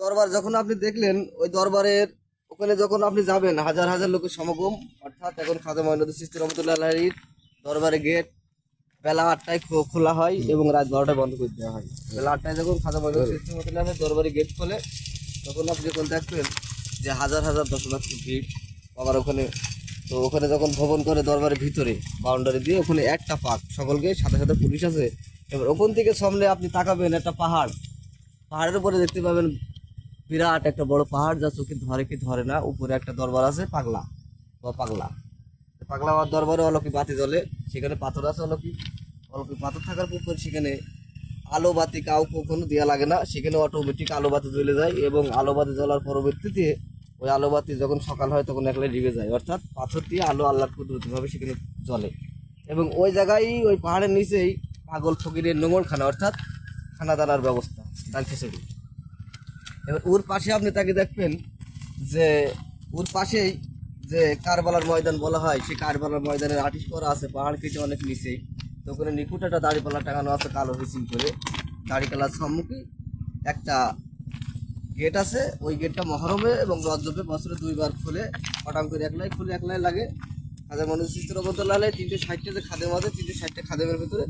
দরবার যখন আপনি দেখলেন, ওই দরবারের ওখানে যখন আপনি যাবেন, হাজার হাজার লোকের সমাগম। অর্থাৎ এখন খাজা মঈনুদ্দিন চিশতী রহমতুল্লাহ আলাইহির দরবারে গেট বেলা 8টায় খোলা হয় এবং রাত 12টায় বন্ধ করে দেওয়া হয়। বেলা 8টায় যখন খাজা মঈনুদ্দিন চিশতী রহমতুল্লাহ আলাইহির দরবারে গেট খোলে, তখন আপনি যখন দেখবেন যে হাজার হাজার দর্শনার্থী ভিড় আবার ওখানে। তো ওখানে যখন ভ্রমণ করে দরবারের ভিতরে বাউন্ডারি দিয়ে, ওখানে একটা পাক সকলকে, সাথে সাথে পুলিশ আছে। এবার ওখান থেকে সামনে আপনি তাকাবেন, একটা পাহাড়, পাহাড়ের উপরে দেখতে পাবেন বিরাট একটা বড় পাহাড়, যা চোখে ধরে কি ধরে না। উপরে একটা দরবার আছে পাগলা বা পাগলা পাগলা আমার দরবারে অলৌকিক বাতি জ্বলে। সেখানে পাথর আছে অলৌকিক, অলৌকিক পাথর থাকার পর সেখানে আলো বাতি কাউ কখনো দেওয়া লাগে না। সেখানে অটোমেটিক আলো বাতি জ্বলে যায় এবং আলো বাতি জ্বলার পরবর্তীতে ওই আলো বাতি যখন সকাল হয় তখন একলাই নিভে যায়। অর্থাৎ পাথর দিয়ে আলো আল্লাহ কুদরতিভাবে সেখানে জ্বলে। এবং ওই জায়গায় ওই পাহাড়ের নিচেই পাগল ফকিরের নোংরখানা, অর্থাৎ খানা দানার ব্যবস্থা, ডান খিচুড়ি। এবার ওর পাশে আপনি তাকে দেখবেন যে ওর পাশেই যে কারবালার ময়দান বলা হয়, সেই কারবালার ময়দানের আর্টিস্ট করা আছে পাহাড় কেটে অনেক নিচেই। তো ওখানে নিখুঁত একটা দাড়িপাল্লা টাঙানো আছে কালো হিসিং করে। দাড়িপাল্লার সম্মুখে একটা গেট আছে, ওই গেটটা মহরমে এবং রজবে বছরে 2বার খুলে, পটাং করে একলাই খুলে একলাই লাগে। খাজা মঈনুদ্দিন চিশতী রহমতুল্লাহ আলাইহি 360টা যে খাদেম আছে, 360টা খাদেমের ভিতরে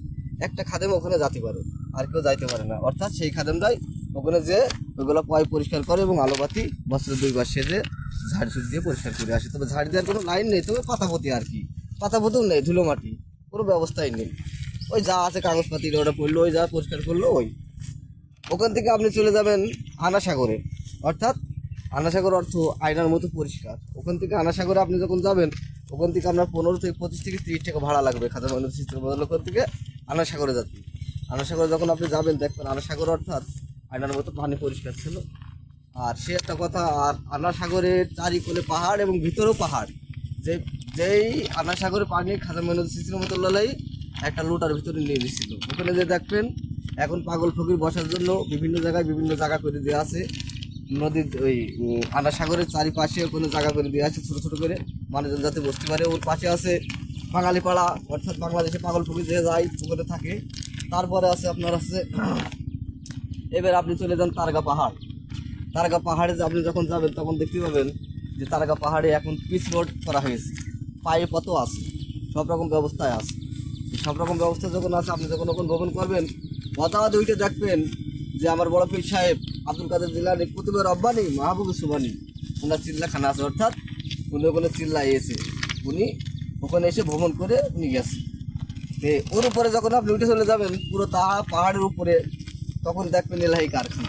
একটা খাদেম ওখানে যেতে পারে, আর কেউ যাইতে পারে না। অর্থাৎ সেই খাদেমটাই ওখানে যে ওইগুলো পয় পরিষ্কার করে এবং আলোবাতি বছরে 2বার সেজে ঝাড় ঝুড় দিয়ে পরিষ্কার করে আসে। তবে ঝাড় দেওয়ার কোনো লাইন নেই, তবে পাতাপতি আর কি, পাতাপতিও নেই, ধুলো মাটি কোনো ব্যবস্থাই নেই। ওই যা আছে কাগজপাতি ওটা পড়লো, ওই যা পরিষ্কার করলো ওই। ওখান থেকে আপনি চলে যাবেন আনাসাগরে। অর্থাৎ আনাসাগর অর্থ আয়নার মতো পরিষ্কার। ওখান থেকে আনাসাগরে আপনি যখন যাবেন, ওখান থেকে আপনার 15 থেকে 25 থেকে 30 টাকা ভাড়া লাগবে খাজা মঈনুদ্দিন চিশতী ওখান থেকে আনাসাগরে যাতে। আনাসাগরে যখন আপনি যাবেন দেখবেন আনাসাগর অর্থাৎ আয়নার মতো পানি পরিষ্কার ছিল। আর সে একটা কথা, আর আনাসাগরের চারিকোলে পাহাড় এবং ভিতরেও পাহাড়। যে যেই আনাসাগরে পানি খাজা মঈনুদ্দিন চিশতী রহমতুল্লাহ আলাইহি একটা লোটার ভিতরে নিয়ে দিচ্ছিল। ওখানে যে দেখবেন এখন পাগল ফকির বসার জন্য বিভিন্ন জায়গায় বিভিন্ন জায়গা করে দেওয়া আছে। নদীর ওই আনাসাগরের চারিপাশে কোনো জায়গা করে দেওয়া আছে ছোটো ছোটো করে, মানুষজন যাতে বসতে পারে। ওর পাশে আছে বাঙালি পাড়া, অর্থাৎ বাংলাদেশে পাগল ফকির যে যায় ওখানে থাকে। তারপরে আছে আপনার আছে, এবার আপনি চলে যান তারগা পাহাড়। তারগা পাহাড়ে আপনি যখন যাবেন তখন দেখতে পাবেন যে তারগা পাহাড়ে এখন পিচ রোড করা হয়েছে, পায়ে পথও আছে, সব রকম ব্যবস্থায় আছে। সব রকম ব্যবস্থা যখন আছে, আপনি যখন ওখানে ভ্রমণ করবেন, হঠাৎ ওইটা দেখবেন যে আমার বড় পীর সাহেব আব্দুল কাদের জিলানী কুতুবে রব্বানি মাহবুব সুবানি, ওনার চিল্লাখানা আছে। অর্থাৎ উনি ওখানে চিল্লায় এসে উনি ওখানে এসে ভ্রমণ করে উনি গেছে। তো ওর উপরে যখন আপনি উঠে চলে যাবেন পুরো পাহাড়ের উপরে, তখন দেখবেন এলাহি কারখানা।